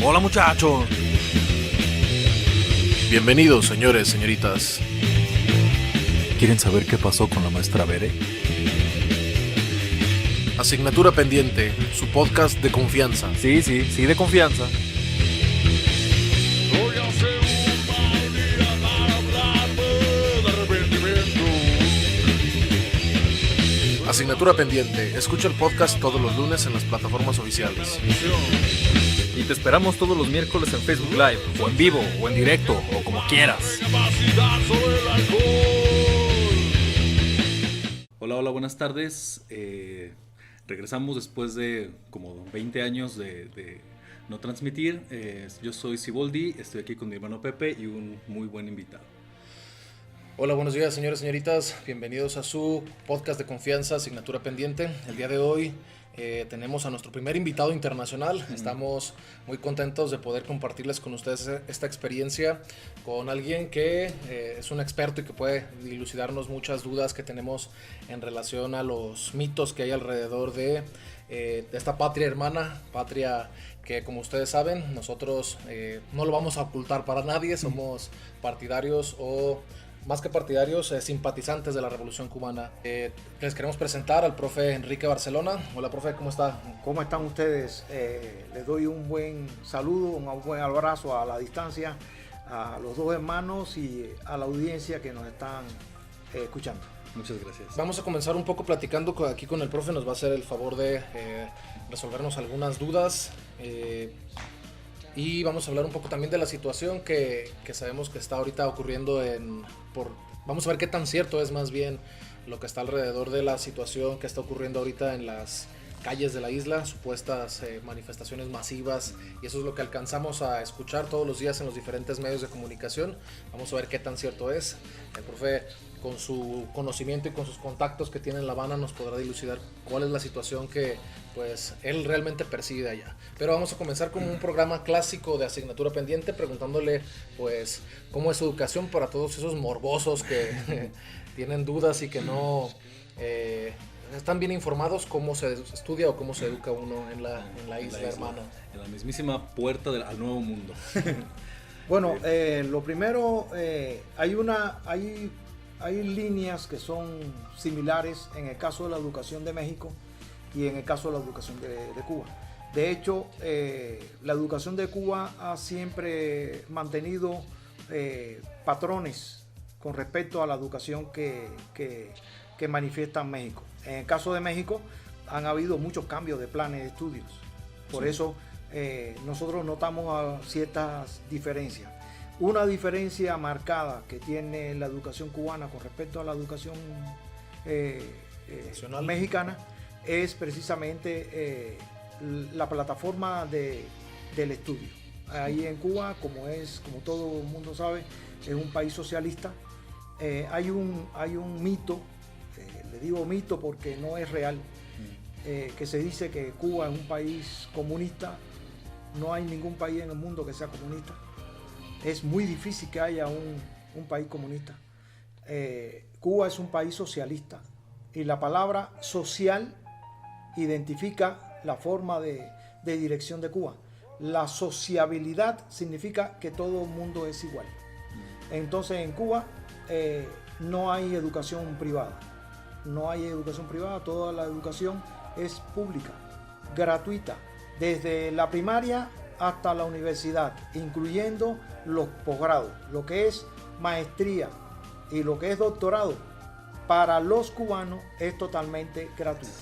Hola muchachos. Bienvenidos, señores, señoritas. ¿Quieren saber qué pasó con la maestra Bere? Asignatura pendiente, su podcast de confianza. Sí, de confianza. Asignatura pendiente, escucha el podcast todos los lunes en las plataformas oficiales. Y te esperamos todos los miércoles en Facebook Live, o en vivo, o en directo, o como quieras. Hola, buenas tardes. Regresamos después de como 20 años de no transmitir. Yo soy Siboldi, estoy aquí con mi hermano Pepe y un muy buen invitado. Hola, buenos días, señores, señoritas. Bienvenidos a su podcast de confianza, Asignatura pendiente. El día de hoy tenemos a nuestro primer invitado internacional. Estamos muy contentos de poder compartirles con ustedes esta experiencia con alguien que es un experto y que puede dilucidarnos muchas dudas que tenemos en relación a los mitos que hay alrededor de esta patria hermana, patria que, como ustedes saben, nosotros no lo vamos a ocultar para nadie. Somos partidarios o más que partidarios, simpatizantes de la Revolución Cubana. Les queremos presentar al profe Enrique Barcelona. Hola, profe, ¿cómo está? ¿Cómo están ustedes? Les doy un buen saludo, un buen abrazo a la distancia, a los dos hermanos y a la audiencia que nos están escuchando. Muchas gracias. Vamos a comenzar un poco platicando aquí con el profe. Nos va a hacer el favor de resolvernos algunas dudas. Y vamos a hablar un poco también de la situación que sabemos que está ahorita ocurriendo vamos a ver qué tan cierto es más bien lo que está alrededor de la situación que está ocurriendo ahorita en las calles de la isla, supuestas manifestaciones masivas, y eso es lo que alcanzamos a escuchar todos los días en los diferentes medios de comunicación. Vamos a ver qué tan cierto es. El profe, con su conocimiento y con sus contactos que tiene en La Habana, nos podrá dilucidar cuál es la situación que pues él realmente percibe allá. Pero vamos a comenzar con un programa clásico de asignatura pendiente, preguntándole pues cómo es su educación para todos esos morbosos que tienen dudas y que no están bien informados cómo se estudia o cómo se educa uno en la isla hermana. En la mismísima puerta al nuevo mundo. Bueno, lo primero, hay líneas que son similares en el caso de la educación de México y en el caso de la educación de Cuba. De hecho, la educación de Cuba ha siempre mantenido patrones con respecto a la educación que manifiesta México. En el caso de México han habido muchos cambios de planes de estudios. Por eso nosotros notamos ciertas diferencias. Una diferencia marcada que tiene la educación cubana con respecto a la educación mexicana es precisamente la plataforma del estudio. Ahí en Cuba, como todo el mundo sabe, es un país socialista. Hay un mito, le digo mito porque no es real, que se dice que Cuba es un país comunista. No hay ningún país en el mundo que sea comunista. Es muy difícil que haya un país comunista. Cuba es un país socialista y la palabra social identifica la forma de dirección de Cuba. La sociabilidad significa que todo el mundo es igual. Entonces en Cuba no hay educación privada. No hay educación privada, toda la educación es pública, gratuita, desde la primaria hasta la universidad, incluyendo los posgrados, lo que es maestría y lo que es doctorado. Para los cubanos es totalmente gratuito.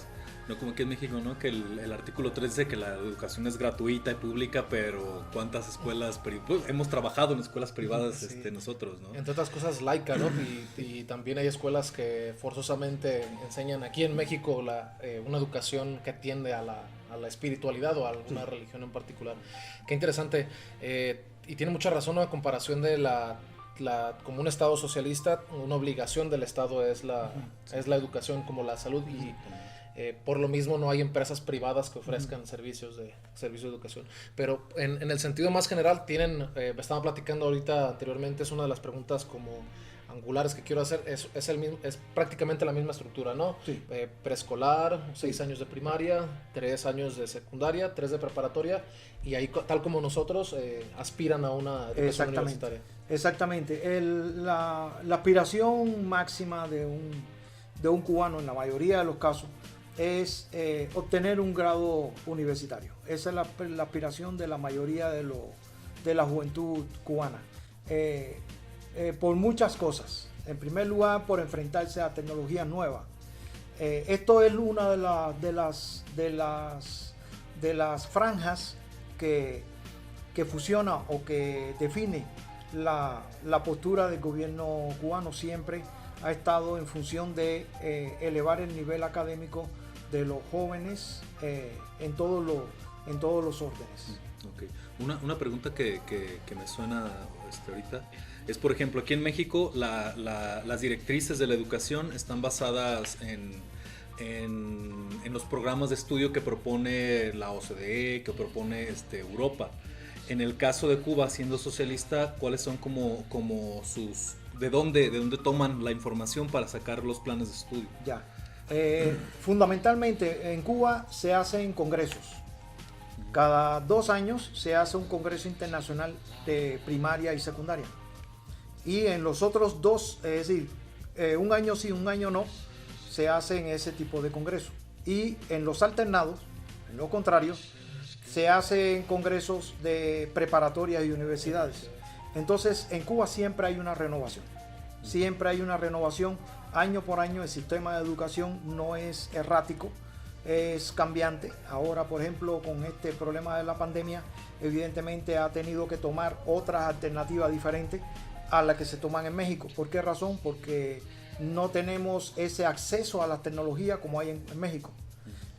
No como aquí en México, ¿no? Que el artículo 3 dice que la educación es gratuita y pública, pero ¿cuántas escuelas hemos trabajado en escuelas privadas sí. Nosotros, ¿no? Entre otras cosas, laica, ¿no? Y también hay escuelas que forzosamente enseñan aquí en México una educación que tiende a la espiritualidad o a alguna religión en particular. Qué interesante. Y tiene mucha razón, a comparación de como un Estado socialista, una obligación del Estado es la educación, como la salud, y por lo mismo no hay empresas privadas que ofrezcan servicios de educación. Pero en el sentido más general, estaba platicando ahorita anteriormente, es una de las preguntas como angulares que quiero hacer es el mismo, es prácticamente la misma estructura, ¿no? Sí. Preescolar, 6 años de primaria, 3 años de secundaria, 3 de preparatoria, y ahí, tal como nosotros, aspiran a una educación universitaria. Exactamente. La aspiración máxima de un cubano, en la mayoría de los casos, es obtener un grado universitario. Esa es la aspiración de la mayoría de la juventud cubana. Por muchas cosas. En primer lugar, por enfrentarse a tecnologías nuevas. Esto es una de las franjas que fusiona o que define la postura del gobierno cubano. Siempre ha estado en función de elevar el nivel académico de los jóvenes en todos los órdenes. Okay. Una pregunta que me suena ahorita es, por ejemplo, aquí en México las directrices de la educación están basadas en los programas de estudio que propone la OCDE, que propone Europa. En el caso de Cuba, siendo socialista, ¿cuáles son como sus... ¿De dónde toman la información para sacar los planes de estudio? Ya. Fundamentalmente en Cuba se hacen congresos. Cada 2 años se hace un congreso internacional de primaria y secundaria. Y en los otros 2, es decir, un año sí, un año no, se hacen ese tipo de congresos. Y en los alternados, en lo contrario, se hacen congresos de preparatorias y universidades. Entonces, en Cuba siempre hay una renovación. Siempre hay una renovación. Año por año el sistema de educación no es errático, es cambiante. Ahora, por ejemplo, con este problema de la pandemia, evidentemente ha tenido que tomar otras alternativas diferentes a las que se toman en México. ¿Por qué razón? Porque no tenemos ese acceso a la tecnología como hay en México.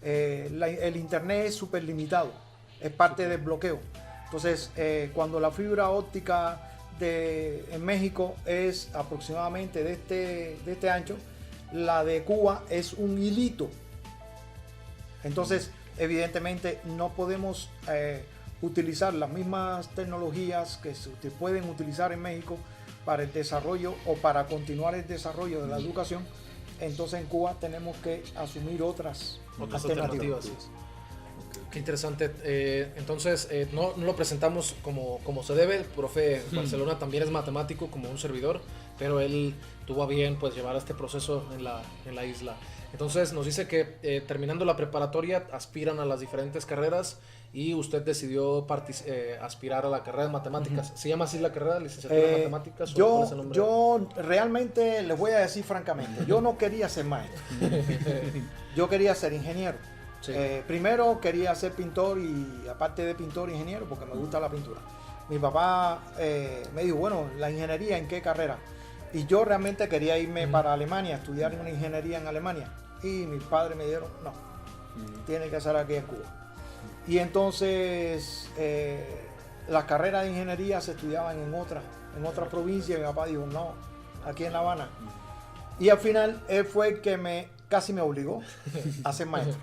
El internet es súper limitado, es parte del bloqueo. Entonces, cuando la fibra óptica en México es aproximadamente de este ancho, la de Cuba es un hilito. Entonces, evidentemente no podemos utilizar las mismas tecnologías que se pueden utilizar en México para el desarrollo o para continuar el desarrollo de la educación. Entonces en Cuba tenemos que asumir otras alternativas. Qué interesante. Entonces, no lo presentamos como se debe. El profe Barcelona también es matemático como un servidor, pero él tuvo a bien pues llevar este proceso en la isla. Entonces nos dice que terminando la preparatoria aspiran a las diferentes carreras y usted decidió aspirar a la carrera de matemáticas. ¿Se llama así la carrera, licenciatura en matemáticas? Yo realmente les voy a decir francamente, yo no quería ser maestro. Yo quería ser ingeniero. Sí. Primero quería ser pintor y aparte de pintor, ingeniero, porque me gusta la pintura. Mi papá me dijo, bueno, la ingeniería, ¿en qué carrera? Y yo realmente quería irme para Alemania, estudiar una ingeniería en Alemania. Y mis padres me dijeron, no, tiene que ser aquí en Cuba. Y entonces las carreras de ingeniería se estudiaban en otra provincia y mi papá dijo, no, aquí en La Habana. Y al final él fue el que casi me obligó a ser maestro.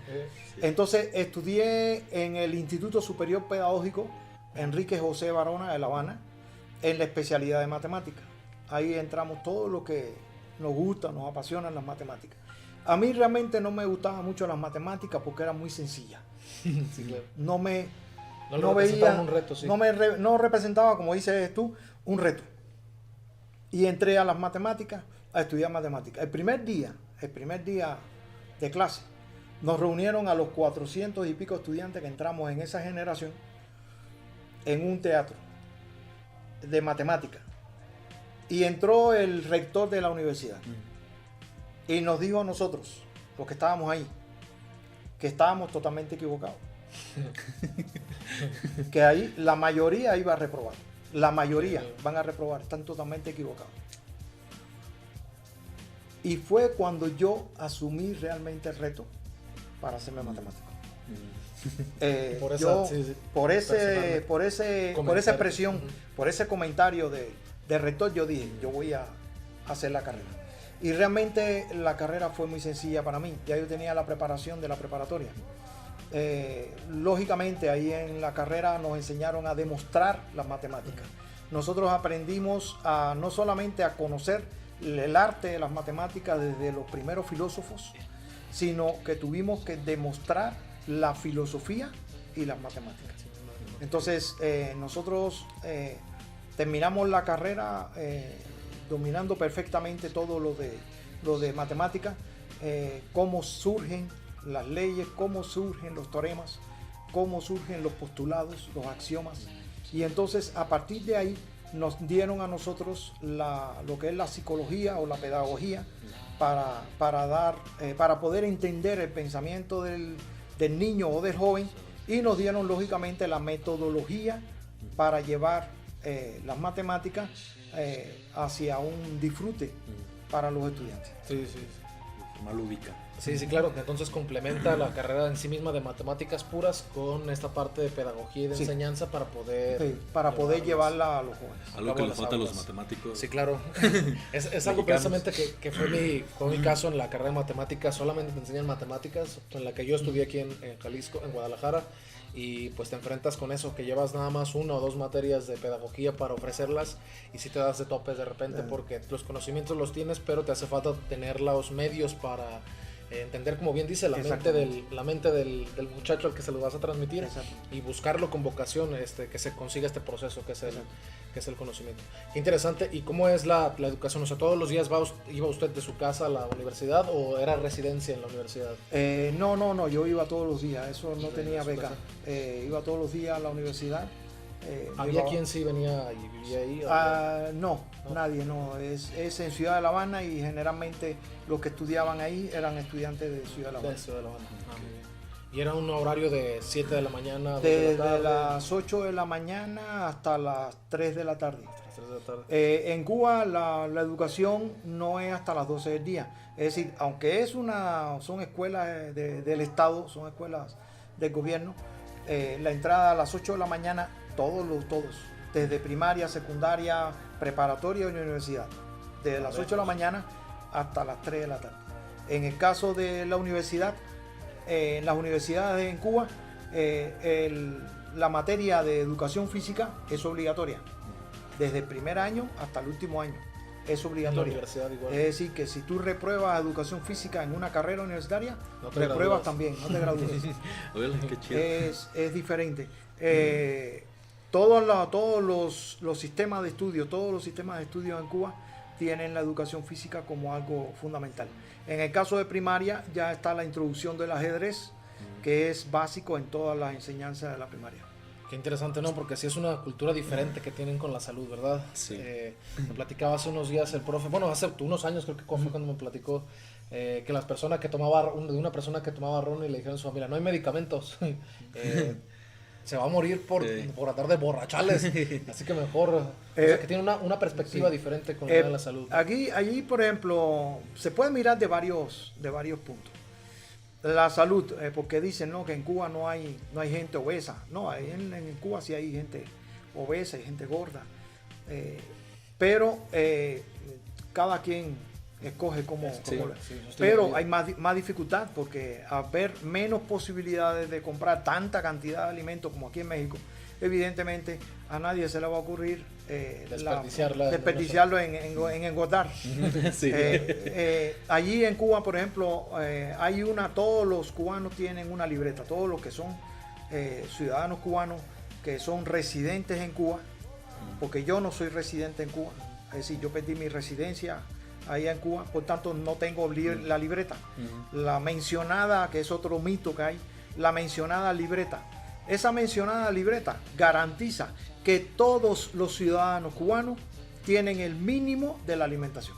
Entonces estudié en el Instituto Superior Pedagógico Enrique José Barona de La Habana en la especialidad de matemáticas. Ahí entramos todo lo que nos gusta, nos apasionan las matemáticas. A mí realmente no me gustaban mucho las matemáticas porque eran muy sencillas. Sí, claro. No veía un reto, sí. No representaba, como dices tú, un reto. Y entré a las matemáticas, a estudiar matemáticas. El primer día de clase, nos reunieron a los 400 y pico estudiantes que entramos en esa generación en un teatro de matemáticas. Y entró el rector de la universidad y nos dijo a nosotros, los que estábamos ahí, que estábamos totalmente equivocados. Que ahí la mayoría iba a reprobar. La mayoría van a reprobar, están totalmente equivocados. Y fue cuando yo asumí realmente el reto para hacerme matemático. Por esa expresión, por ese comentario de rector, yo dije, yo voy a hacer la carrera. Y realmente la carrera fue muy sencilla para mí. Ya yo tenía la preparación de la preparatoria. Lógicamente ahí en la carrera nos enseñaron a demostrar las matemáticas. Nosotros aprendimos no solamente a conocer el arte de las matemáticas desde los primeros filósofos, sino que tuvimos que demostrar la filosofía y las matemáticas. Entonces nosotros terminamos la carrera dominando perfectamente todo lo de matemáticas, cómo surgen las leyes, cómo surgen los teoremas, cómo surgen los postulados, los axiomas. Y entonces a partir de ahí nos dieron a nosotros lo que es la psicología o la pedagogía para poder entender el pensamiento del niño o del joven, y nos dieron lógicamente la metodología para llevar las matemáticas hacia un disfrute para los estudiantes. Sí. De forma lúdica. Sí, claro, que entonces complementa la carrera en sí misma de matemáticas puras con esta parte de pedagogía y de enseñanza para poder llevarla a los jóvenes. Algo que le falta a los matemáticos. Sí, claro. Es algo precisamente que fue mi caso en la carrera de matemáticas. Solamente te enseñan matemáticas, en la que yo estudié aquí en Jalisco, en Guadalajara, y pues te enfrentas con eso, que llevas nada más 1 o 2 materias de pedagogía para ofrecerlas, y si te das de topes de repente porque los conocimientos los tienes, pero te hace falta tener los medios para entender, como bien dice, la mente del muchacho al que se los vas a transmitir, y buscarlo con vocación, que se consiga este proceso que es el conocimiento. Qué interesante. ¿Y cómo es la educación? O sea, ¿todos los días iba usted de su casa a la universidad o era residencia en la universidad? No, yo iba todos los días, eso no tenía beca. Iba todos los días a la universidad. ¿Había quien sí venía y vivía ahí? No, nadie, no. Es en Ciudad de La Habana, y generalmente los que estudiaban ahí eran estudiantes de Ciudad de La Habana. De Ciudad de La Habana. ¿Y era un horario de 7 de la mañana? Desde las 8 de la mañana hasta las 3 de la tarde. En Cuba la educación no es hasta las 12 del día. Es decir, aunque son escuelas del Estado, son escuelas del gobierno, la entrada a las 8 de la mañana, todos, desde primaria, secundaria, preparatoria y universidad, desde las 8 de la mañana hasta las 3 de la tarde. En el caso de la universidad, en las universidades en Cuba, la materia de educación física es obligatoria, desde el primer año hasta el último año. Es obligatoria. Es decir, que si tú repruebas educación física en una carrera universitaria, repruebas también, no te gradúas. Es diferente. Todos los sistemas de estudio, en Cuba tienen la educación física como algo fundamental. En el caso de primaria ya está la introducción del ajedrez, que es básico en todas las enseñanzas de la primaria. Qué interesante, ¿no? Porque sí es una cultura diferente que tienen con la salud, ¿verdad? Sí. Me platicaba hace unos días el profe, bueno, hace unos años creo que fue cuando me platicó, que una persona que tomaba ron, y le dijeron a su familia, no hay medicamentos, se va a morir por andar de borrachales, así que mejor, o sea, que tiene una perspectiva diferente con la salud. Allí, por ejemplo, se puede mirar de varios puntos. La salud, porque dicen, ¿no?, que en Cuba no hay gente obesa. No, en Cuba sí hay gente obesa y gente gorda. Pero cada quien escoge cómo. Pero hay más dificultad, porque al haber menos posibilidades de comprar tanta cantidad de alimentos como aquí en México, evidentemente a nadie se le va a ocurrir desperdiciarlo en engordar. Sí. Allí en Cuba, por ejemplo, todos los cubanos tienen una libreta, todos los que son ciudadanos cubanos que son residentes en Cuba, porque yo no soy residente en Cuba, es decir, yo perdí mi residencia allá en Cuba, por tanto no tengo la libreta. La mencionada, que es otro mito que hay, la mencionada libreta. Esa mencionada libreta garantiza que todos los ciudadanos cubanos tienen el mínimo de la alimentación.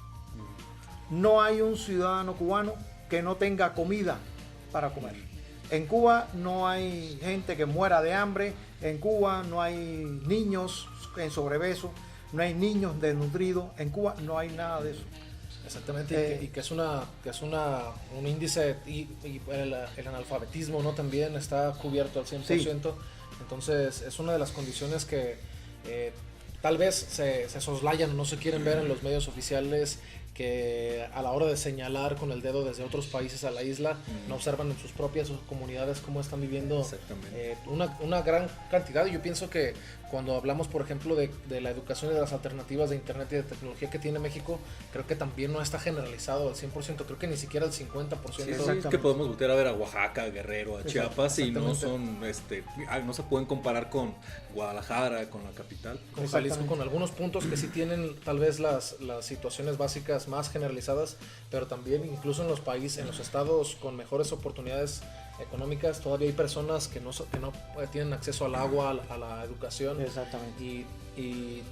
No hay un ciudadano cubano que no tenga comida para comer. En Cuba no hay gente que muera de hambre, en Cuba no hay niños en sobrepeso, no hay niños desnutridos, en Cuba no hay nada de eso. Exactamente, y que es un índice, y el analfabetismo, ¿no?, también está cubierto al 100%. Sí. Entonces es una de las condiciones que tal vez se soslayan o no se quieren ver en los medios oficiales, que a la hora de señalar con el dedo desde otros países a la isla, no observan en sus propias comunidades cómo están viviendo una gran cantidad. Y yo pienso que cuando hablamos, por ejemplo, de la educación y de las alternativas de internet y de tecnología que tiene México, creo que también no está generalizado al 100%, creo que ni siquiera al 50%. Sí, es que podemos voltear a ver a Oaxaca, a Guerrero, a Chiapas, y no son, no se pueden comparar con Guadalajara, con la capital. Con Jalisco, con algunos puntos que sí tienen tal vez las situaciones básicas más generalizadas, pero también incluso en los países, en los estados con mejores oportunidades económicas, todavía hay personas que no tienen acceso al agua, a la educación. Exactamente. Y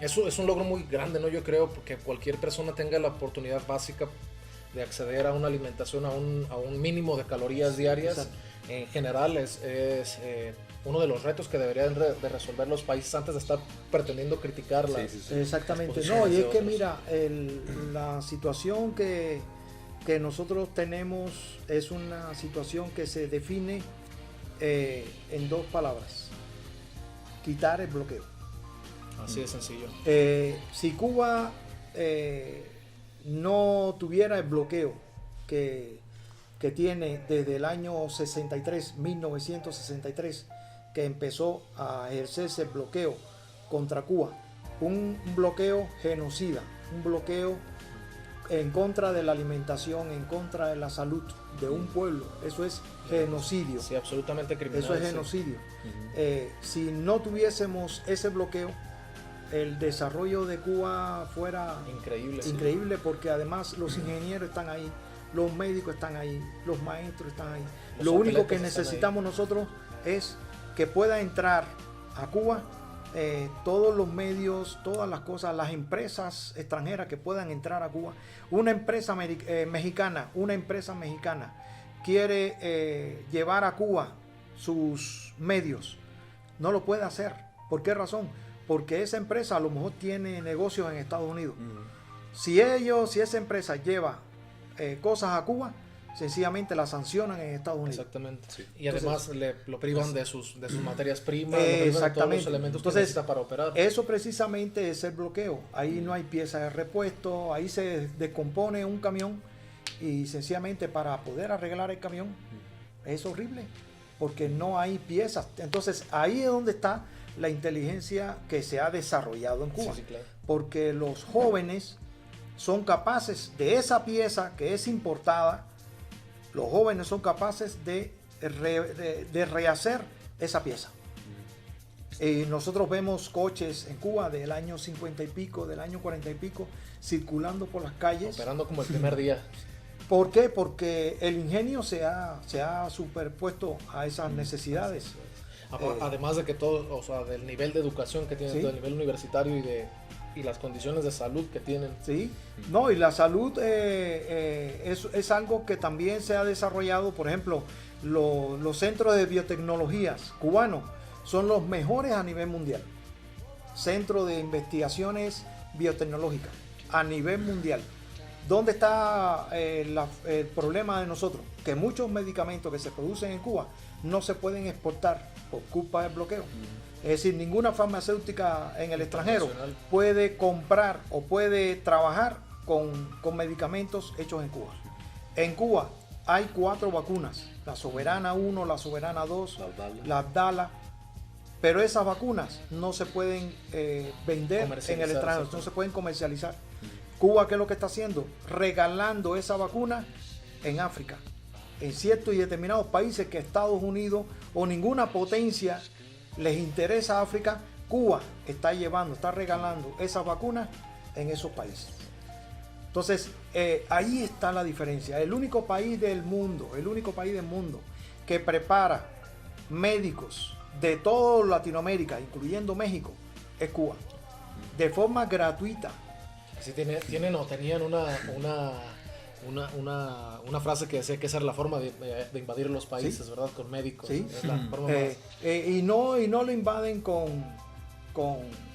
eso es un logro muy grande, ¿no? Yo creo que cualquier persona tenga la oportunidad básica de acceder a una alimentación, a un mínimo de calorías diarias. Exacto. En general es uno de los retos que deberían de resolver los países antes de estar pretendiendo criticar las Exactamente. las No, y es de que otros. mira, la situación que nosotros tenemos es una situación que se define en 2 palabras: quitar el bloqueo. Así de sencillo. Si Cuba no tuviera el bloqueo que tiene desde el año 63, 1963, que empezó a ejercerse el bloqueo contra Cuba, un bloqueo genocida, un bloqueo en contra de la alimentación, en contra de la salud de un pueblo, eso es genocidio. Sí, absolutamente criminal. Eso es genocidio. Si no tuviésemos ese bloqueo, el desarrollo de Cuba fuera increíble, porque además los ingenieros están ahí, los médicos están ahí, los maestros están ahí. Lo único que necesitamos nosotros es que pueda entrar a Cuba todos los medios, todas las cosas, las empresas extranjeras que puedan entrar a Cuba. Una empresa mexicana quiere llevar a Cuba sus medios, no lo puede hacer. ¿Por qué razón? Porque esa empresa a lo mejor tiene negocios en Estados Unidos. Si esa empresa lleva cosas a Cuba, sencillamente la sancionan en Estados Unidos. Exactamente. Sí. Y Entonces, además lo privan de sus materias primas, exactamente. de todos los elementos que necesita para operar. Eso precisamente es el bloqueo. Ahí no hay piezas de repuesto, ahí se descompone un camión y sencillamente para poder arreglar el camión es horrible porque no hay piezas. Entonces ahí es donde está la inteligencia que se ha desarrollado en Cuba. Sí, claro. Porque los jóvenes son capaces de esa pieza que es importada, los jóvenes son capaces de rehacer esa pieza. Nosotros vemos coches en Cuba del año 50 y pico, del año 40 y pico, circulando por las calles. Operando como el primer día. ¿Por qué? Porque el ingenio se ha superpuesto a esas necesidades. Además de que todo, o sea, del nivel de educación que tienen, ¿sí? del nivel universitario y las condiciones de salud que tienen. Sí, no, y la salud es algo que también se ha desarrollado. Por ejemplo, los centros de biotecnologías cubanos son los mejores a nivel mundial. Centro de investigaciones biotecnológicas a nivel mundial. ¿Dónde está el problema de nosotros? Que muchos medicamentos que se producen en Cuba no se pueden exportar por culpa del bloqueo. Es decir, ninguna farmacéutica en el extranjero puede comprar o puede trabajar con medicamentos hechos en Cuba. En Cuba hay 4 vacunas, la Soberana 1, la Soberana 2, la Abdala, pero esas vacunas no se pueden vender en el extranjero, no se pueden comercializar. Cuba, ¿qué es lo que está haciendo? Regalando esa vacuna en África, en ciertos y determinados países que Estados Unidos o ninguna potencia les interesa a África. Cuba está regalando esas vacunas en esos países. Entonces, ahí está la diferencia. El único país del mundo que prepara médicos de toda Latinoamérica, incluyendo México, es Cuba, de forma gratuita. Sí, tenían una frase que decía que esa era la forma de invadir los países, ¿sí? ¿Verdad? Con médicos. Sí. Es la forma más... y no lo invaden con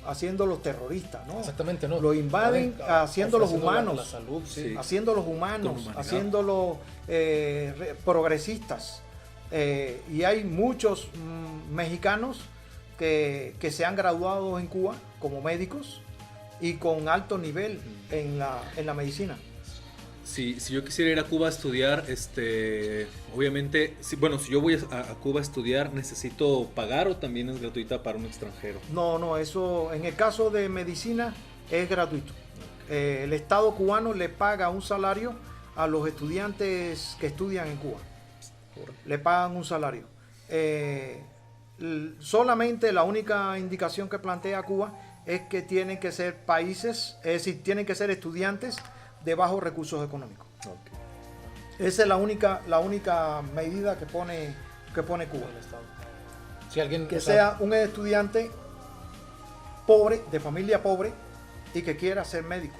haciendo los terroristas, ¿no? Exactamente, no. Lo invaden haciéndolos humanos. La salud, sí. Haciéndolos humanos, haciéndolos progresistas. Y hay muchos mexicanos que se han graduado en Cuba como médicos y con alto nivel en la medicina. Si yo quisiera ir a Cuba a estudiar, obviamente, si yo voy a Cuba a estudiar, ¿necesito pagar o también es gratuita para un extranjero? No, eso en el caso de medicina es gratuito. El Estado cubano le paga un salario a los estudiantes que estudian en Cuba. Le pagan un salario. Solamente la única indicación que plantea Cuba es que tienen que ser países, es decir, tienen que ser estudiantes de bajos recursos económicos. Okay. Esa es la única medida que pone Cuba. Si alguien Que sea un estudiante pobre, de familia pobre, y que quiera ser médico.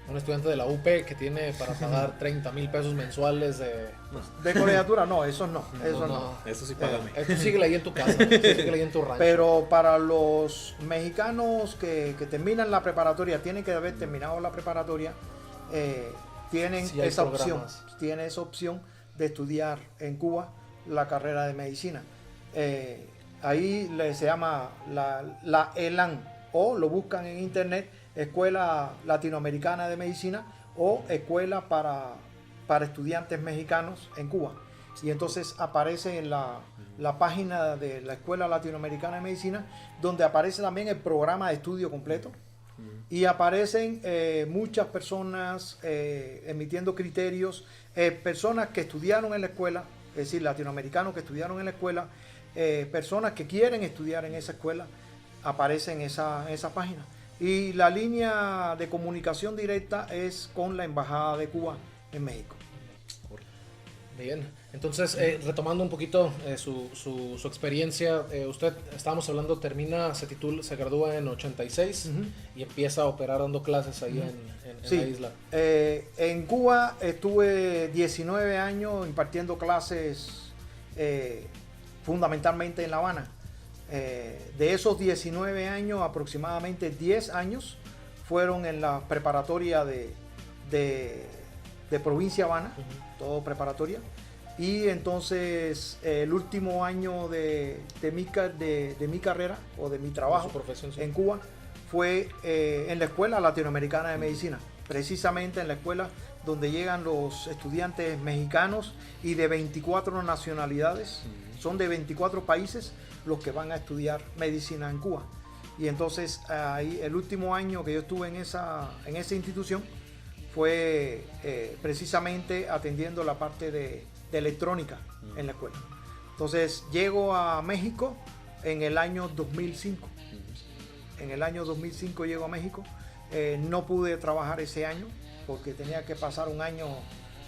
un estudiante de la UP que tiene para pagar 30,000 pesos mensuales de colegiatura, no, eso no. Eso sí, págame. Esto síguele ahí en tu casa, síguele ahí en tu rancho. Pero para los mexicanos que terminan la preparatoria, tienen que haber terminado la preparatoria, tienen Sí, hay esa programas. opción, tienen esa opción de estudiar en Cuba la carrera de medicina. Ahí se llama la ELAN, o lo buscan en internet, Escuela Latinoamericana de Medicina, o Escuela para Estudiantes Mexicanos en Cuba. Y entonces aparece en la página de la Escuela Latinoamericana de Medicina, donde aparece también el programa de estudio completo. Y aparecen muchas personas emitiendo criterios, personas que estudiaron en la escuela, es decir, latinoamericanos que estudiaron en la escuela, personas que quieren estudiar en esa escuela, aparecen en esa página. Y la línea de comunicación directa es con la Embajada de Cuba en México. Bien, entonces retomando un poquito su experiencia, usted, estábamos hablando, se gradúa en 86 y empieza a operar dando clases ahí en Sí, la isla. En Cuba estuve 19 años impartiendo clases fundamentalmente en La Habana. De esos 19 años, aproximadamente 10 años fueron en la preparatoria de provincia Habana, todo preparatoria. Y entonces el último año de mi carrera o de mi trabajo Su profesión, sí. en Cuba fue en la Escuela Latinoamericana de Medicina, precisamente en la escuela donde llegan los estudiantes mexicanos y de 24 nacionalidades, son de 24 países los que van a estudiar medicina en Cuba. Y entonces ahí el último año que yo estuve en esa institución fue precisamente atendiendo la parte de electrónica en la escuela. Entonces llego a México en el año 2005. En el año 2005 llego a México. No pude trabajar ese año porque tenía que pasar un año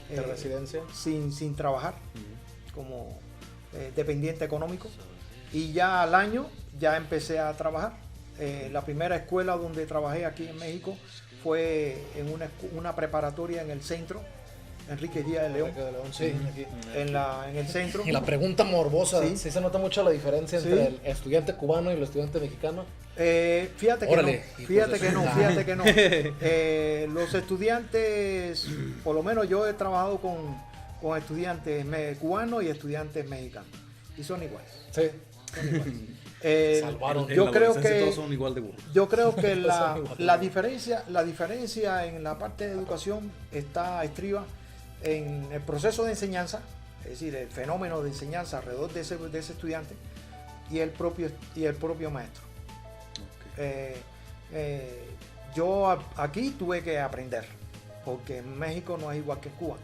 ¿De residencia? sin trabajar como dependiente económico. Y ya al año ya empecé a trabajar. La primera escuela donde trabajé aquí en México fue en una preparatoria en el centro, Enrique Díaz de León, Sí, aquí. en el centro. Y la pregunta morbosa, Sí. ¿sí se nota mucho la diferencia Sí. entre el estudiante cubano y el estudiante mexicano? Fíjate que Órale, no, fíjate hijos de que no. Los estudiantes, por lo menos yo he trabajado con estudiantes cubanos y estudiantes mexicanos, y son iguales. Sí. Son iguales. Salvaron. En Yo la creo adolescencia que todos son igual de burros. Yo creo que Son iguales. la diferencia en la parte de educación estriba en el proceso de enseñanza, es decir, el fenómeno de enseñanza alrededor de ese estudiante y el propio maestro. Yo aquí tuve que aprender, porque en México no es igual que en Cuba.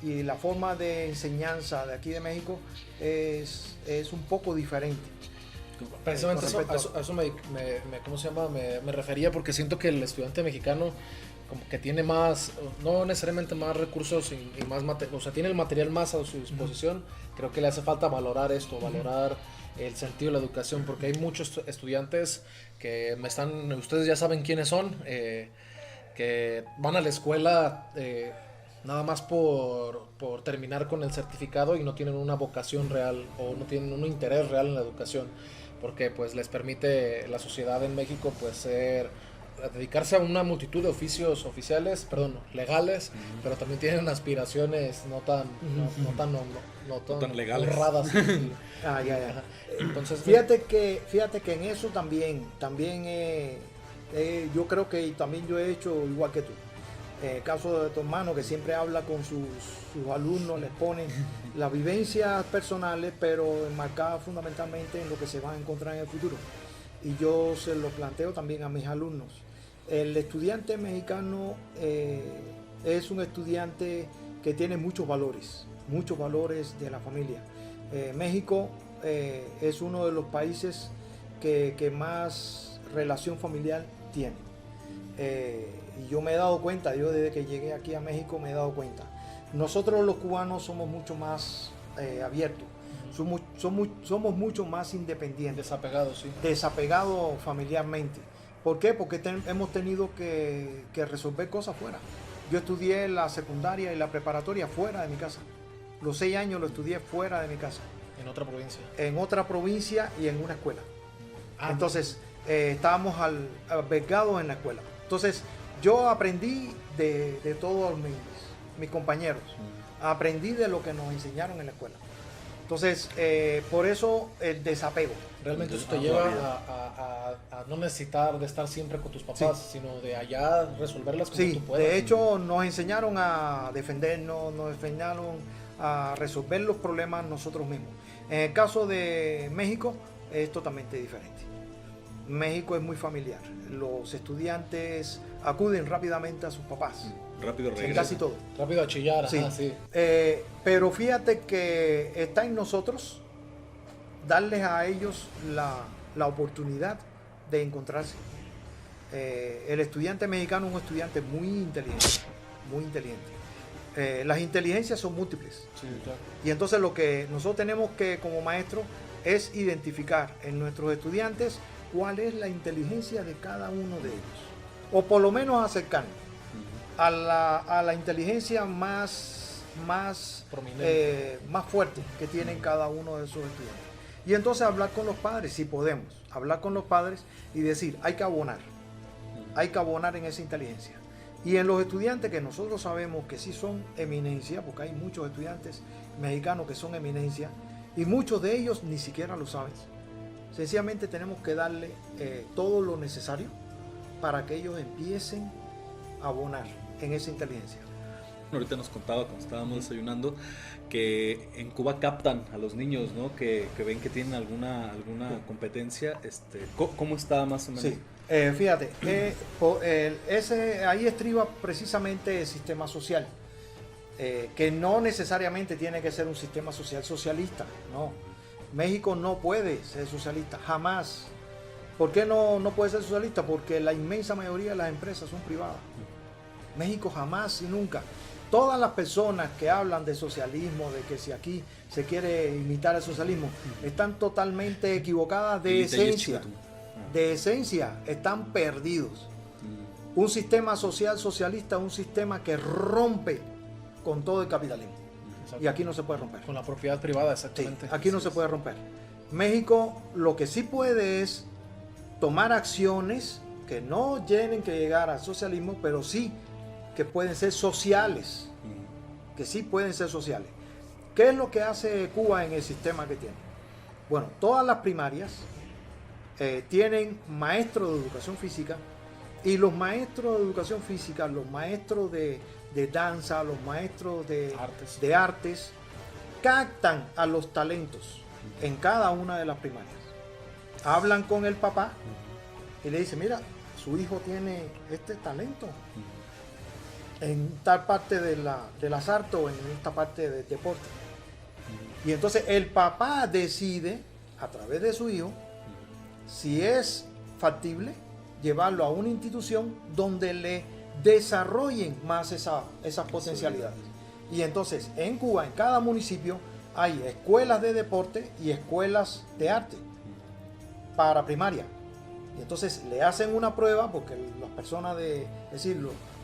Y la forma de enseñanza de aquí de México es un poco diferente. Precisamente Con respecto a eso ¿cómo se llama? Me refería, porque siento que el estudiante mexicano como que tiene más, no necesariamente más recursos y más o sea, tiene el material más a su disposición. Creo que le hace falta valorar esto, valorar el sentido de la educación, porque hay muchos estudiantes que ustedes ya saben quiénes son, que van a la escuela nada más por terminar con el certificado y no tienen una vocación real o no tienen un interés real en la educación, porque pues les permite la sociedad en México pues dedicarse a una multitud de oficios legales, pero también tienen aspiraciones no tan legales. honradas. Ya. Entonces, Fíjate que en eso también Yo creo que también yo he hecho igual que tú. En el caso de tu hermano, que siempre habla con sus alumnos, les pone las vivencias personales, pero enmarcadas fundamentalmente en lo que se va a encontrar en el futuro. Y yo se lo planteo también a mis alumnos. El estudiante mexicano es un estudiante que tiene muchos valores de la familia. México es uno de los países que más relación familiar tiene. Y yo me he dado cuenta, yo desde que llegué aquí a México me he dado cuenta. Nosotros los cubanos somos mucho más abiertos, somos mucho más independientes. Desapegados, sí. Desapegados familiarmente. ¿Por qué? Porque hemos tenido que resolver cosas fuera. Yo estudié la secundaria y la preparatoria fuera de mi casa. Los 6 años lo estudié fuera de mi casa. En otra provincia. En otra provincia y en una escuela. Entonces, estábamos albergados en la escuela. Entonces, yo aprendí de todos mis compañeros. Aprendí de lo que nos enseñaron en la escuela. Entonces, por eso el desapego. Realmente eso te lleva a no necesitar de estar siempre con tus papás, sino de allá resolverlas como tú puedas. De hecho, nos enseñaron a defendernos, nos enseñaron a resolver los problemas nosotros mismos. En el caso de México, es totalmente diferente. México es muy familiar. Los estudiantes acuden rápidamente a sus papás. Rápido regresa. En casi todo. Rápido a chillar, Sí. ajá, sí. Pero fíjate que está en nosotros darles a ellos la oportunidad de encontrarse. El estudiante mexicano es un estudiante muy inteligente, muy inteligente. Las inteligencias son múltiples. Sí, claro. Y entonces lo que nosotros tenemos que como maestros es identificar en nuestros estudiantes cuál es la inteligencia de cada uno de ellos. O por lo menos acercarnos a la inteligencia más fuerte que tienen cada uno de esos estudiantes. Y entonces hablar con los padres, si podemos, hablar con los padres y decir, hay que abonar en esa inteligencia. Y en los estudiantes que nosotros sabemos que sí son eminencia, porque hay muchos estudiantes mexicanos que son eminencia, y muchos de ellos ni siquiera lo saben. Sencillamente tenemos que darle todo lo necesario para que ellos empiecen a abonar en esa inteligencia. Ahorita nos contaba cuando estábamos desayunando que en Cuba captan a los niños, ¿no? Que ven que tienen alguna competencia. ¿Cómo está más o menos? Sí, fíjate, ahí estriba precisamente el sistema social, que no necesariamente tiene que ser un sistema social socialista, no. México no puede ser socialista, jamás. ¿Por qué no puede ser socialista? Porque la inmensa mayoría de las empresas son privadas. México jamás y nunca. Todas las personas que hablan de socialismo, de que si aquí se quiere imitar el socialismo, están totalmente equivocadas de esencia. De esencia, están perdidos. Un sistema social socialista es un sistema que rompe con todo el capitalismo. Exacto. Y aquí no se puede romper. Con la propiedad privada, exactamente. Sí, aquí no se puede romper. México lo que sí puede es tomar acciones que no tienen que llegar al socialismo, pero sí que pueden ser sociales, que sí pueden ser sociales. ¿Qué es lo que hace Cuba en el sistema que tiene? Bueno, todas las primarias tienen maestros de educación física, y los maestros de educación física, los maestros de danza, los maestros de artes, captan a los talentos en cada una de las primarias. Hablan con el papá y le dicen, mira, su hijo tiene este talento en tal parte de las artes o en esta parte del deporte. Y entonces el papá decide, a través de su hijo, si es factible llevarlo a una institución donde le desarrollen más esas potencialidades. Y entonces en Cuba, en cada municipio, hay escuelas de deporte y escuelas de arte para primaria. Y entonces le hacen una prueba, porque las personas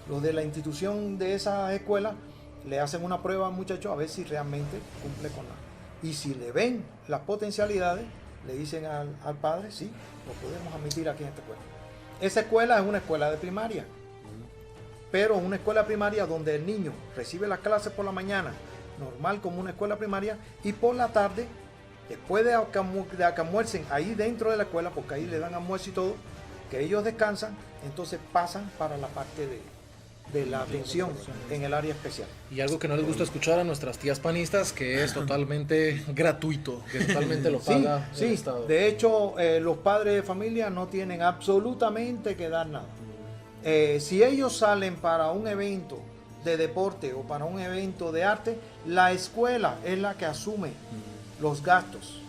los de la institución de esa escuela le hacen una prueba al muchacho a ver si realmente cumple con y si le ven las potencialidades, le dicen al padre, sí, lo podemos admitir aquí en esta escuela. Esa escuela es una escuela de primaria, pero una escuela primaria donde el niño recibe las clases por la mañana, normal como una escuela primaria, y por la tarde, después de que almuercen ahí dentro de la escuela, porque ahí le dan almuerzo y todo, que ellos descansan, entonces pasan para la parte de la atención en el área especial. Y algo que no les gusta escuchar a nuestras tías panistas, que es totalmente gratuito, que totalmente lo paga el Sí, Estado. de hecho, los padres de familia no tienen absolutamente que dar nada. Si ellos salen para un evento de deporte o para un evento de arte, la escuela es la que asume los gastos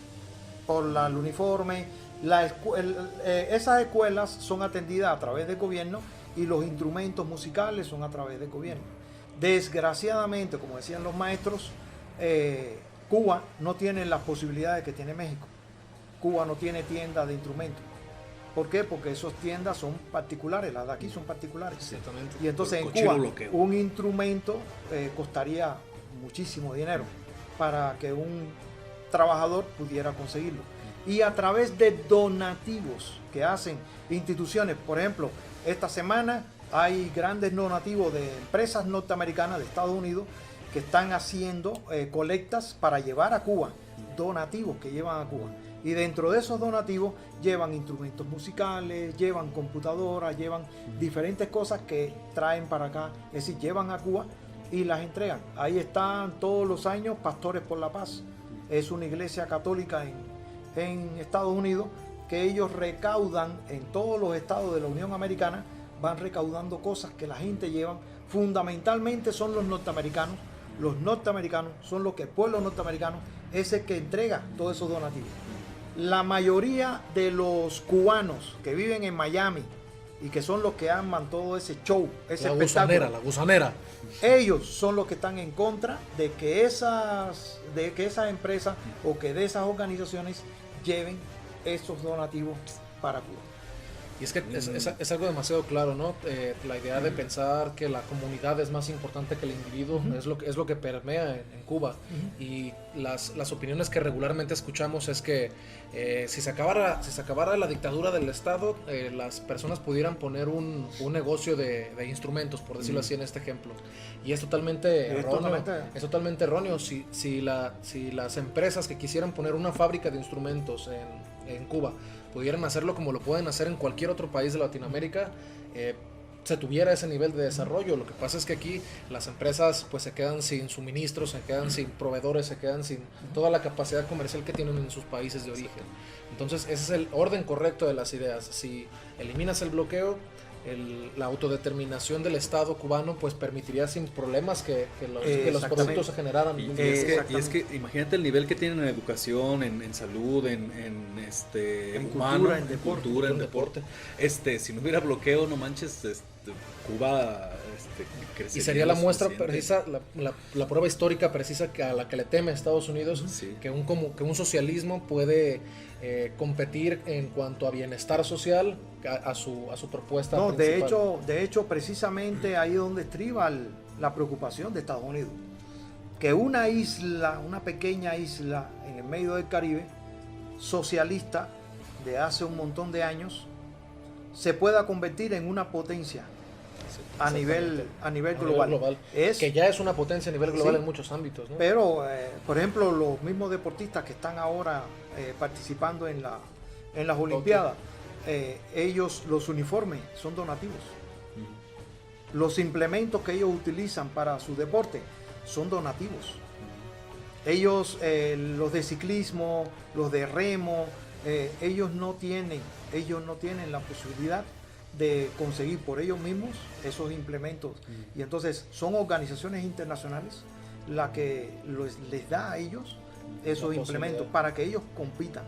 por el uniforme. Esas escuelas son atendidas a través del gobierno y los instrumentos musicales son a través del gobierno. Desgraciadamente, como decían los maestros, Cuba no tiene las posibilidades que tiene México. Cuba no tiene tiendas de instrumentos. ¿Por qué? Porque esas tiendas son particulares, las de aquí son particulares. Exactamente. Y entonces en Cuba un instrumento costaría muchísimo dinero para que un trabajador pudiera conseguirlo. Y a través de donativos que hacen instituciones, por ejemplo, esta semana hay grandes donativos de empresas norteamericanas de Estados Unidos que están haciendo colectas para llevar a Cuba, donativos que llevan a Cuba. Y dentro de esos donativos llevan instrumentos musicales, llevan computadoras, llevan diferentes cosas que traen para acá, es decir, llevan a Cuba y las entregan. Ahí están todos los años Pastores por la Paz. Es una iglesia católica en Estados Unidos que ellos recaudan en todos los estados de la Unión Americana, van recaudando cosas que la gente llevan. Fundamentalmente son los norteamericanos. Los norteamericanos son los que el pueblo norteamericano es el que entrega todos esos donativos. La mayoría de los cubanos que viven en Miami y que son los que arman todo ese show, ese espectáculo, La gusanera. ellos son los que están en contra de que esas empresas o que de esas organizaciones lleven esos donativos para Cuba. Y es que es algo demasiado claro, ¿no? La idea de pensar que la comunidad es más importante que el individuo es lo que permea en Cuba. Y las opiniones que regularmente escuchamos es que si se acabara la dictadura del Estado, las personas pudieran poner un negocio de instrumentos, por decirlo así en este ejemplo. Y es totalmente erróneo. Es totalmente erróneo. Si las empresas que quisieran poner una fábrica de instrumentos en Cuba pudieran hacerlo como lo pueden hacer en cualquier otro país de Latinoamérica, se tuviera ese nivel de desarrollo. Lo que pasa es que aquí las empresas pues se quedan sin suministros, se quedan sin proveedores, se quedan sin toda la capacidad comercial que tienen en sus países de origen. Entonces ese es el orden correcto de las ideas. Si eliminas el bloqueo, la autodeterminación del Estado cubano pues permitiría sin problemas que los productos se generaran. Y es que imagínate el nivel que tienen en educación, en salud, en humano, cultura, en deporte. Si no hubiera bloqueo, no manches, Cuba crecería. Y sería la muestra precisa, la prueba histórica precisa a la que le teme Estados Unidos, que un socialismo puede competir en cuanto a bienestar social a su propuesta principal. De hecho, precisamente ahí es donde estriba la preocupación de Estados Unidos. Que una pequeña isla en el medio del Caribe, socialista de hace un montón de años, se pueda convertir en una potencia a nivel global. Que ya es una potencia a nivel global en muchos ámbitos, ¿no? Pero, por ejemplo, los mismos deportistas que están ahora participando en las Olimpiadas, ellos, los uniformes son donativos. Los implementos que ellos utilizan para su deporte son donativos. Ellos, los de ciclismo, los de remo, ellos no tienen la posibilidad de conseguir por ellos mismos esos implementos. Y entonces son organizaciones internacionales las que les da a ellos esos implementos para que ellos compitan.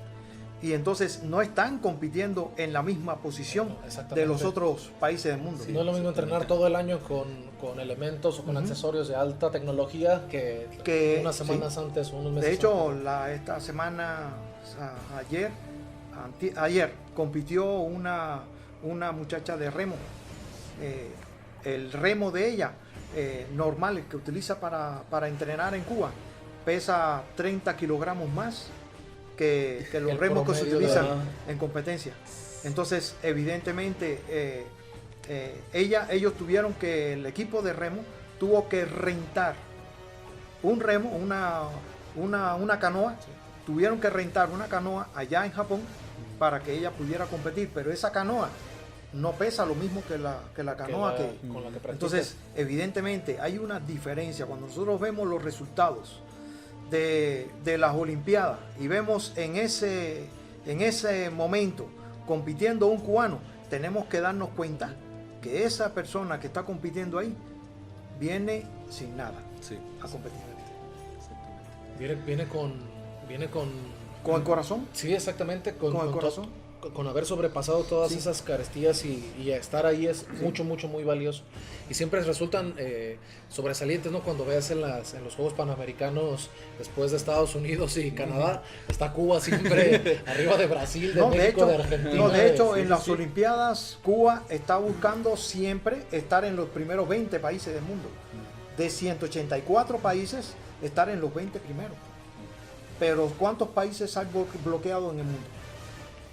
Y entonces no están compitiendo en la misma posición de los otros países del mundo. No es lo mismo entrenar todo el año con elementos o con accesorios de alta tecnología que unas semanas antes o unos meses antes. De hecho, antes. Esta semana, ayer compitió una muchacha de remo. El remo de ella, normal, el que utiliza para entrenar en Cuba, pesa 30 kilogramos más que los remos que se utilizan en competencia. Entonces, evidentemente, el equipo de remo tuvo que rentar un remo, una canoa. Tuvieron que rentar una canoa allá en Japón para que ella pudiera competir, pero esa canoa no pesa lo mismo que la canoa con la que practicas. Entonces, evidentemente, hay una diferencia. Cuando nosotros vemos los resultados de las Olimpiadas y vemos en ese momento compitiendo un cubano, tenemos que darnos cuenta que esa persona que está compitiendo ahí viene sin nada a competir. Viene con ¿Con el corazón? Sí, exactamente. ¿Con el corazón? Con haber sobrepasado todas esas carestías y estar ahí es mucho, muy valioso. Y siempre resultan sobresalientes, ¿no? Cuando veas en los Juegos Panamericanos, después de Estados Unidos y Canadá, está Cuba siempre arriba de Brasil, de México, de Argentina. No, de hecho, en las Olimpiadas, Cuba está buscando siempre estar en los primeros 20 países del mundo. De 184 países, estar en los 20 primeros. Pero ¿cuántos países hay bloqueados en el mundo?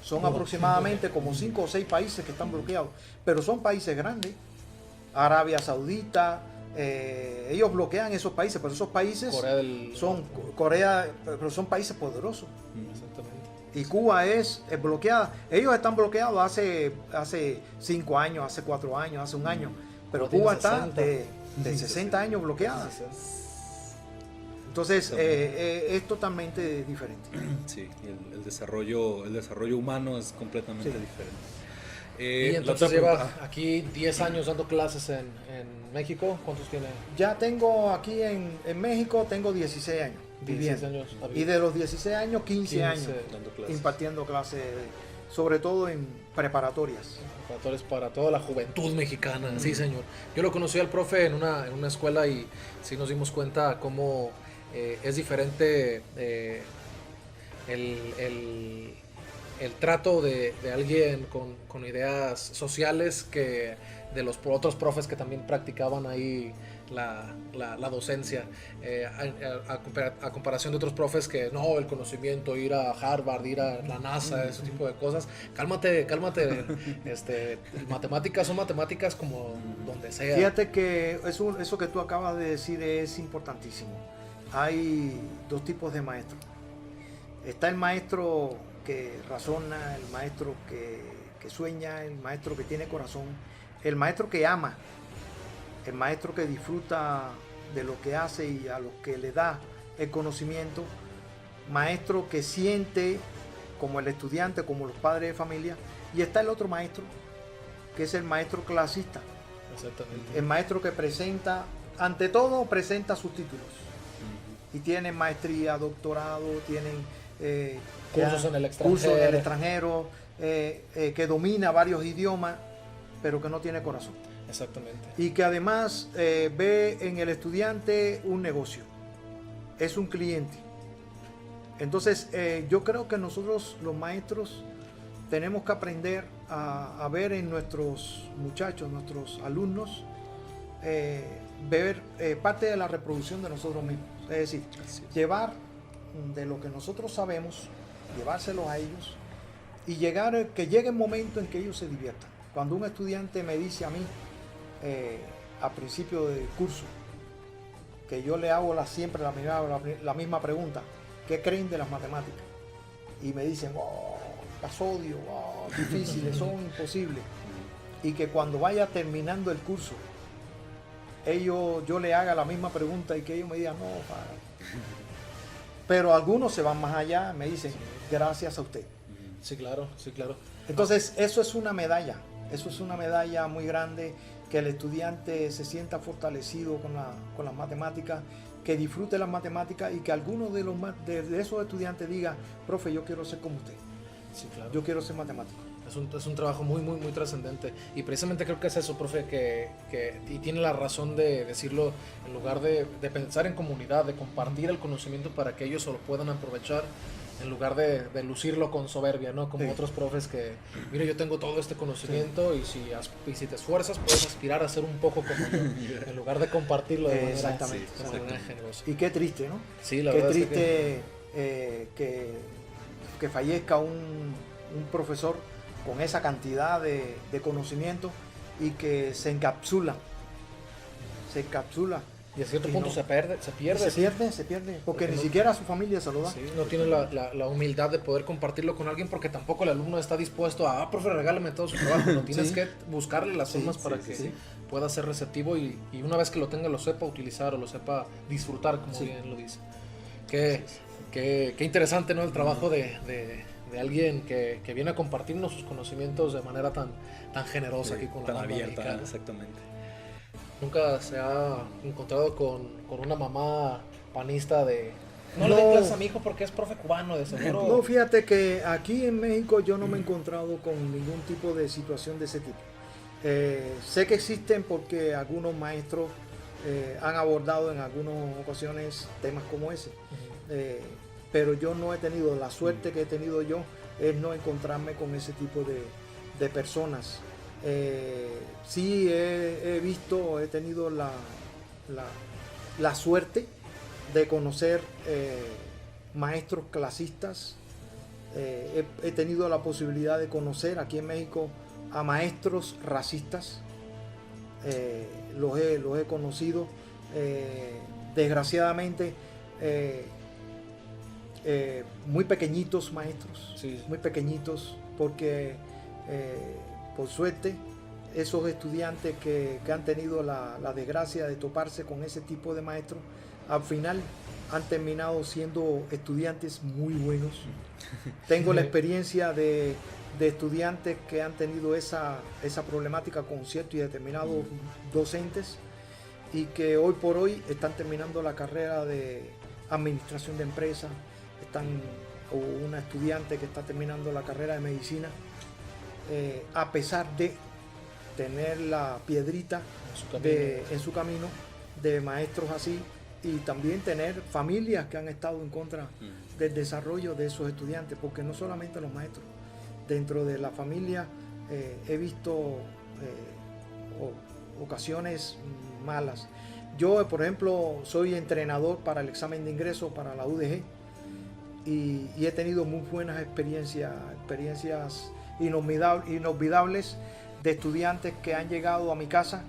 Son aproximadamente como 5 o 6 países que están bloqueados, pero son países grandes. Arabia Saudita, ellos bloquean esos países, pero esos países pero son países poderosos. Exactamente. Y Cuba es bloqueada. Ellos están bloqueados hace 5 años, hace 4 años, hace un año, pero Cuba está de 60 años bloqueada. Entonces es totalmente diferente. Sí, el desarrollo humano es completamente diferente. Y entonces lleva aquí 10 años dando clases en México. ¿Cuántos tiene? Ya tengo aquí en México, tengo 16 años viviendo. Y de los 16 años, 15 años dando clases. impartiendo clases, sobre todo en preparatorias. Preparatorias para toda la juventud mexicana, sí señor. Yo lo conocí al profe en una escuela y sí nos dimos cuenta cómo es diferente el trato de alguien con ideas sociales que de los otros profes que también practicaban ahí la docencia, a comparación de otros profes que no, el conocimiento, ir a Harvard, ir a la NASA, ese tipo de cosas. Cálmate, matemáticas son matemáticas como donde sea. Fíjate que eso que tú acabas de decir es importantísimo. Hay 2 tipos de maestros. Está el maestro que razona, el maestro que sueña, el maestro que tiene corazón, el maestro que ama, el maestro que disfruta de lo que hace y a lo que le da el conocimiento, maestro que siente como el estudiante, como los padres de familia, y está el otro maestro, que es el maestro clasista. Exactamente. El maestro que presenta, ante todo presenta sus títulos. Y tienen maestría, doctorado, tienen cursos en el extranjero, que domina varios idiomas, pero que no tiene corazón. Exactamente. Y que además ve en el estudiante un negocio, es un cliente. Entonces yo creo que nosotros los maestros tenemos que aprender a ver en nuestros muchachos, nuestros alumnos, ver parte de la reproducción de nosotros mismos. Es decir, llevar de lo que nosotros sabemos, llevárselos a ellos y que llegue el momento en que ellos se diviertan. Cuando un estudiante me dice a mí, a principio del curso, que yo le hago siempre la misma pregunta: ¿qué creen de las matemáticas? Y me dicen, las odio, difíciles, son imposibles. Y que cuando vaya terminando el curso, yo le haga la misma pregunta y que ellos me digan, no, padre. Pero algunos se van más allá, me dicen, gracias a usted. Sí, claro, sí, claro. Entonces, eso es una medalla muy grande, que el estudiante se sienta fortalecido con las matemáticas, que disfrute las matemáticas y que alguno de esos estudiantes diga, profe, yo quiero ser como usted. Sí, claro. Yo quiero ser matemático. Es un trabajo muy trascendente, y precisamente creo que es eso, profe, y tiene la razón de decirlo, en lugar de pensar en comunidad, de compartir el conocimiento para que ellos se lo puedan aprovechar, en lugar de lucirlo con soberbia, ¿no? Como otros profes que, mira, yo tengo todo este conocimiento, y si te esfuerzas puedes aspirar a ser un poco como yo, en lugar de compartirlo de manera generosa. Y qué triste, ¿no? Sí, la qué verdad triste que fallezca un profesor con esa cantidad de conocimiento y que se encapsula Y a cierto Y punto no. se pierde. Se pierde, porque ni no- siquiera su familia se lo da. Sí, no tiene la humildad de poder compartirlo con alguien porque tampoco el alumno está dispuesto a, profe, regálame todo su trabajo. No, tienes Sí. que buscarle las Sí, formas para sí, que sí. pueda ser receptivo y una vez que lo tenga lo sepa utilizar o lo sepa disfrutar, como Sí. bien lo dice. Qué interesante, ¿no? El trabajo de alguien que viene a compartirnos sus conocimientos de manera tan generosa aquí con la tan banda abierta, mexicana. exactamente. Nunca se ha encontrado con una mamá panista de... No, le No. den clases a mi hijo porque es profe cubano, de seguro. No, fíjate que aquí en México yo no me he encontrado con ningún tipo de situación de ese tipo. Sé que existen porque algunos maestros han abordado en algunas ocasiones temas como ese. Pero yo no he tenido, la suerte que he tenido yo es no encontrarme con ese tipo de personas. Sí he tenido la suerte de conocer maestros clasistas. He tenido la posibilidad de conocer aquí en México a maestros racistas. Los he conocido. Desgraciadamente, muy pequeñitos maestros, Sí. muy pequeñitos, porque por suerte esos estudiantes que han tenido la desgracia de toparse con ese tipo de maestros, al final han terminado siendo estudiantes muy buenos. Tengo la experiencia de estudiantes que han tenido esa problemática con ciertos y determinados docentes y que hoy por hoy están terminando la carrera de administración de empresas, o una estudiante que está terminando la carrera de medicina, a pesar de tener la piedrita en su camino de maestros así, y también tener familias que han estado en contra del desarrollo de esos estudiantes, porque no solamente los maestros, dentro de la familia he visto ocasiones malas. Yo, por ejemplo, soy entrenador para el examen de ingreso para la UDG y he tenido muy buenas experiencias inolvidables de estudiantes que han llegado a mi casa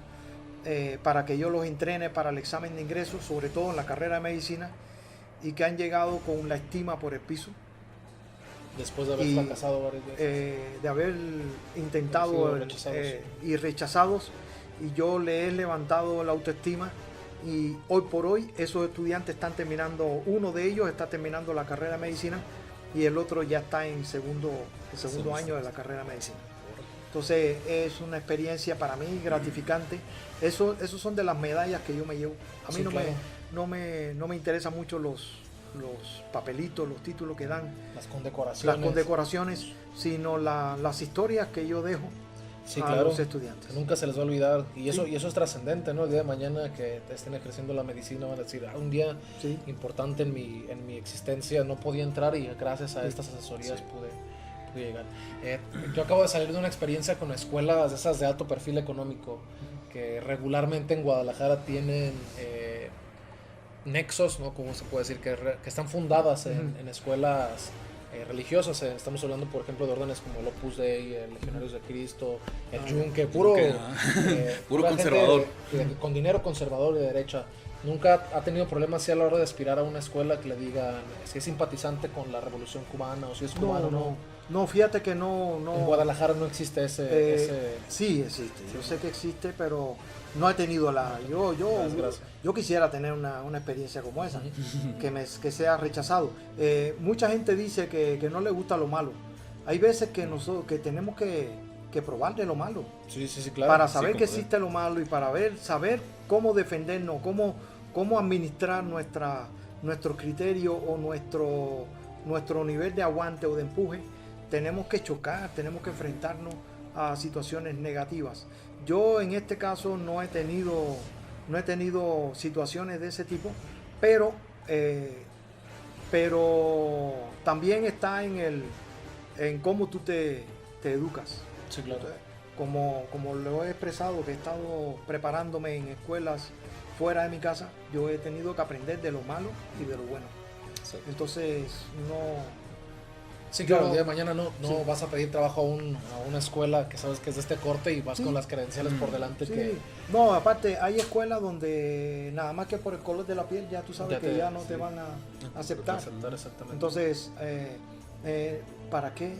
para que yo los entrene para el examen de ingreso, sobre todo en la carrera de medicina, y que han llegado con la estima por el piso. Después de haber fracasado varias veces. De haber intentado sido rechazados. Y rechazados, y yo le he levantado la autoestima, y hoy por hoy esos estudiantes están terminando, uno de ellos está terminando la carrera de medicina y el otro ya está en el segundo año de la carrera de medicina. Entonces es una experiencia para mí gratificante. Esos son de las medallas que yo me llevo. A mí Sí, no, claro. no me interesan mucho los papelitos, los títulos que dan, Las condecoraciones. las condecoraciones, sino las historias que yo dejo Sí, a claro. los estudiantes. Nunca se les va a olvidar. Y eso, Sí. y eso es trascendente, ¿no? El día de mañana que estén ejerciendo la medicina van a decir, un día Sí. importante en mi existencia no podía entrar y gracias a Sí. estas asesorías pude llegar. Yo acabo de salir de una experiencia con escuelas de esas de alto perfil económico que regularmente en Guadalajara tienen nexos, ¿no? Como se puede decir, que están fundadas en escuelas religiosas. Estamos hablando, por ejemplo, de órdenes como el Opus Dei, el Legionarios de Cristo, el Yunque, puro Puro pura gente conservador. con dinero conservador y de derecha. Nunca ha tenido problemas si a la hora de aspirar a una escuela que le digan si es simpatizante con la Revolución Cubana o si es cubano o no. No, fíjate que no. En Guadalajara no existe ese Sí existe, yo sé que existe, pero no he tenido desgracia. yo quisiera tener una experiencia como esa, que sea rechazado. Mucha gente dice que no le gusta lo malo. Hay veces que nosotros que tenemos que probar de lo malo Sí, claro. para saber sí, que como existe lo malo y para saber cómo defendernos, cómo administrar nuestro criterio o nuestro nivel de aguante o de empuje. Tenemos que chocar, tenemos que enfrentarnos a situaciones negativas. Yo en este caso no he tenido situaciones de ese tipo, pero también está en cómo tú te educas. Sí, claro. Como lo he expresado, que he estado preparándome en escuelas fuera de mi casa, yo he tenido que aprender de lo malo y de lo bueno. Sí. Entonces Sí, claro, el día de mañana no vas a pedir trabajo a una escuela que sabes que es de este corte y vas con las credenciales por delante. Sí. No, aparte hay escuelas donde nada más que por el color de la piel ya tú sabes que ya no te van a aceptar. Exactamente. Entonces, ¿para qué?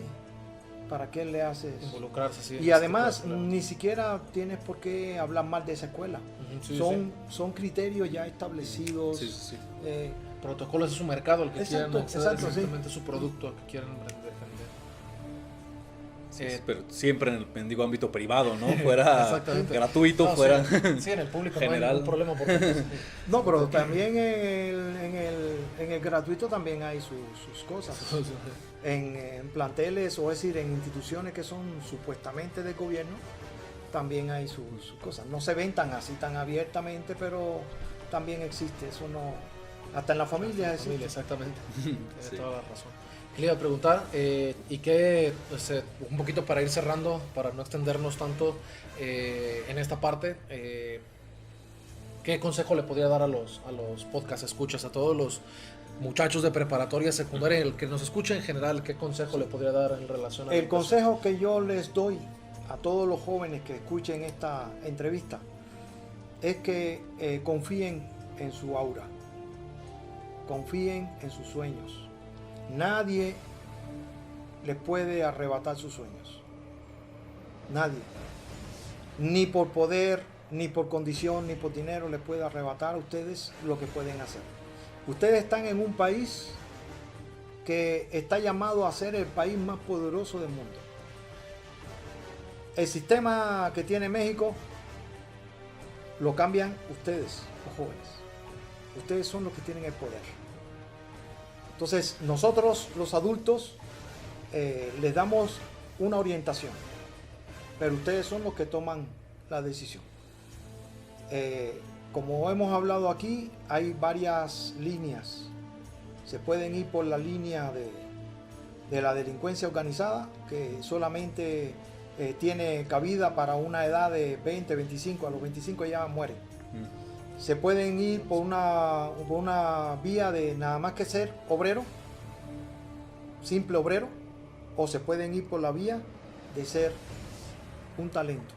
¿Para qué le haces? Involucrarse, sí. Y además ni siquiera tienes por qué hablar mal de esa escuela. Son criterios ya establecidos. Protocolos es su mercado, el que quieran acceder exactamente su producto, al que quieran defender. Pero siempre en el mendigo ámbito privado, ¿no? Fuera gratuito, fuera sí, en el público general. No hay ningún problema. No, pero también en el gratuito también hay sus cosas. En planteles, o es decir, en instituciones que son supuestamente de gobierno, también hay sus cosas. No se ven tan así, tan abiertamente, pero también existe. Eso no... Hasta en la familia existe. Exactamente. Tiene toda la razón. Le iba a preguntar, y que un poquito para ir cerrando, para no extendernos tanto en esta parte, ¿qué consejo le podría dar a los podcast escuchas, a todos los muchachos de preparatoria, secundaria, el que nos escucha en general, qué consejo le podría dar en relación a el consejo que yo les doy a todos los jóvenes que escuchen esta entrevista es que confíen en su aura, confíen en sus sueños. Nadie les puede arrebatar sus sueños. Nadie. Ni por poder, ni por condición, ni por dinero les puede arrebatar a ustedes lo que pueden hacer. Ustedes están en un país que está llamado a ser el país más poderoso del mundo. El sistema que tiene México lo cambian ustedes, los jóvenes. Ustedes son los que tienen el poder. Entonces, nosotros, los adultos, les damos una orientación, pero ustedes son los que toman la decisión. Como hemos hablado aquí, hay varias líneas. Se pueden ir por la línea de la delincuencia organizada, que solamente tiene cabida para una edad de 20, 25, a los 25 ya mueren. Se pueden ir por una vía de nada más que ser obrero, simple obrero, o se pueden ir por la vía de ser un talento,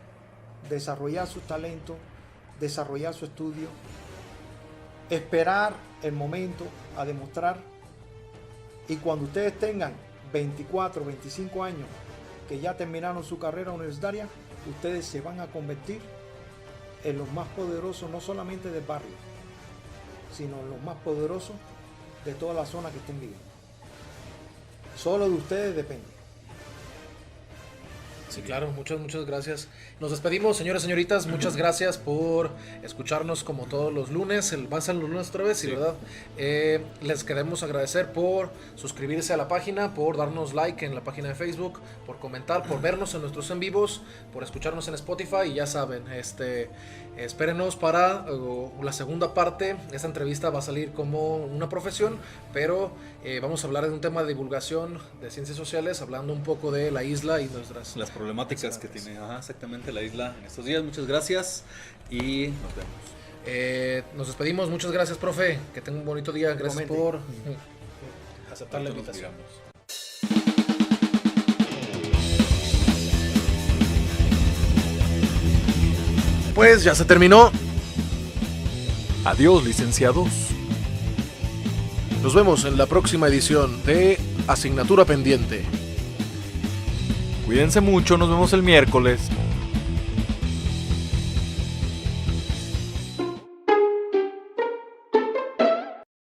desarrollar su talento, desarrollar su estudio, esperar el momento a demostrar, y cuando ustedes tengan 24, 25 años, que ya terminaron su carrera universitaria, ustedes se van a convertir en los más poderosos, no solamente del barrio, sino los más poderosos de toda la zona que estén viviendo. Solo de ustedes depende. Sí, claro, muchas gracias. Nos despedimos, señores, señoritas, muchas gracias por escucharnos como todos los lunes. Va a ser los lunes otra vez, sí, ¿verdad? Les queremos agradecer por suscribirse a la página, por darnos like en la página de Facebook, por comentar, por vernos en nuestros en vivos, por escucharnos en Spotify, y ya saben, espérenos para la segunda parte. Esta entrevista va a salir como una profesión, pero vamos a hablar de un tema de divulgación de ciencias sociales, hablando un poco de la isla y las problemáticas que tiene exactamente la isla en estos días. Muchas gracias y nos vemos. Nos despedimos, muchas gracias, profe, que tenga un bonito día, gracias por aceptar la invitación. Pues ya se terminó. Adiós, licenciados. Nos vemos en la próxima edición de Asignatura Pendiente. Cuídense mucho, nos vemos el miércoles.